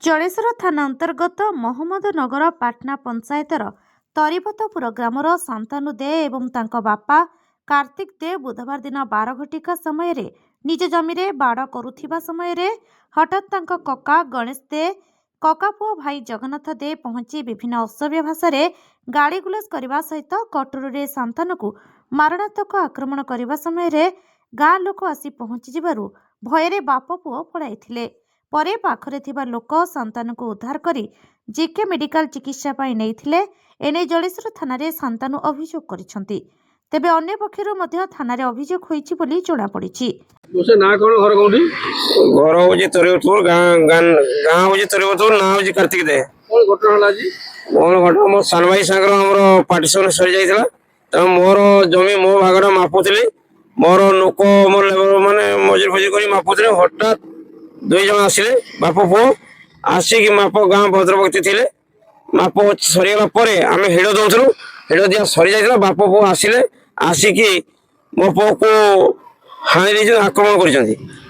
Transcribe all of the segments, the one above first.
ଜଳେଶ୍ୱର ଥାନା ଅନ୍ତର୍ଗତ ମହମ୍ମଦନଗର ପାଟନା ପଞ୍ଚାୟତର ତରିବତପୁର ଗ୍ରାମର ଶାନ୍ତନୁ ଦେ ଏବଂ ତାଙ୍କ ବାପା କାର୍ତ୍ତିକ ଦେ ବୁଧବାର ଦିନ 12 ଘଟିକା ସମୟରେ ନିଜ ଜମିରେ ବାଡ଼ କରୁଥିବା ସମୟରେ ହଠାତ୍ ତାଙ୍କ କକା ଗଣେଶ ଦେ, କକା ପୁଅ ଭାଇ ଜଗନ୍ନାଥ ଦେ ପହଞ୍ଚି ବିଭିନ୍ନ ଅସଭ୍ୟ ଭାଷାରେ ଗାଳିଗୁଲଜ କରିବା ସହିତ କଟୁରୀରେ ଶାନ୍ତନୁକୁ ମାରଣାନ୍ତକ ଆକ୍ରମଣ କରିବା ସମୟରେ ଗାଁ ଲୋକ ଆସି ପହଞ୍ଚିଯିବାରୁ ଭୟରେ ବାପ ପୁଅ ପଳାଇଥିଲେ। ପରେ ପାଖରେ ଥିବା ଲୋକ ଶାନ୍ତନୁକୁ ଉଦ୍ଧାର କରି ଜିକେ ମେଡିକାଲ ଚିକିତ୍ସା ପାଇଁ ନେଇଥିଲେ। ଏନେଇ ଜଳେଶ୍ୱର ଥାନାରେ ଶାନ୍ତନୁ ଅଭିଯୋଗ କରିଛନ୍ତି। ତେବେ ଅନ୍ୟ ପକ୍ଷରୁ ମଧ୍ୟ ଥାନାରେ ଅଭିଯୋଗ ହୋଇଛି ବୋଲି ଜଣାପଡ଼ିଛି। घर हूँ तरिबतपुर गाँ हूँ तरिबतपुर ना हूँ कार्तिक दे। कौन घटना मो सान भाई सागर आम पार्टीशन सरी जाता तेज मोर जमी मो भागर मापुली मोर लोक मोर लेबर मैंने मजुरी फजुरी कर मापुले हठात दुई जन आसिले बाप पुओ आसिक माप गाँ भद्रभक्ति थे माप सरीगला आम हिड़ दौलू हिड़ दिया सरी जाता बाप पुओ आसिले आसिक मो पुओ को हाणी दे आक्रमण कर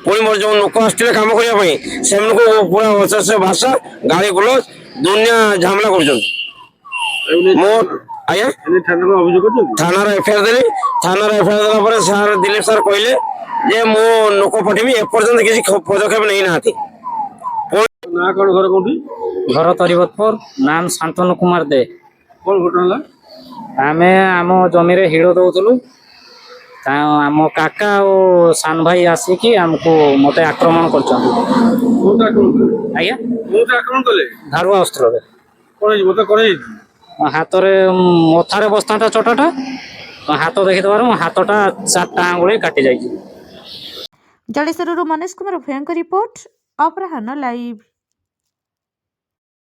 पुणी मोर जो लोक आसते कम करने से पूरा अश्लील भाषा गाड़ी गुलज दुनिया झमेला कर थाना एफआईआर देली थाना एफआईआर देला सार दिलीप सार कहले जे मो लोक पठेबी एपर्यंत किसी पदक्षेप नहीं ना घर तरिबतपुर नाम शांतनु कुमार दे। कौन घटना आम आम जमी हिड़ दौलू आम काका और सान भाई आसिक आमको मत आक्रमण कर धारुआ अस्त्र हाथ मथार बसता चटाटा हाथ देखीदार हाथटा 4टा आंगुली काटी जाइए। जलेश्वरରୁ ମନୋଜ କୁମାର ଭୟଙ୍କ ରିପୋର୍ଟ ଅପରାହ୍ନ ଲାଇଭ୍।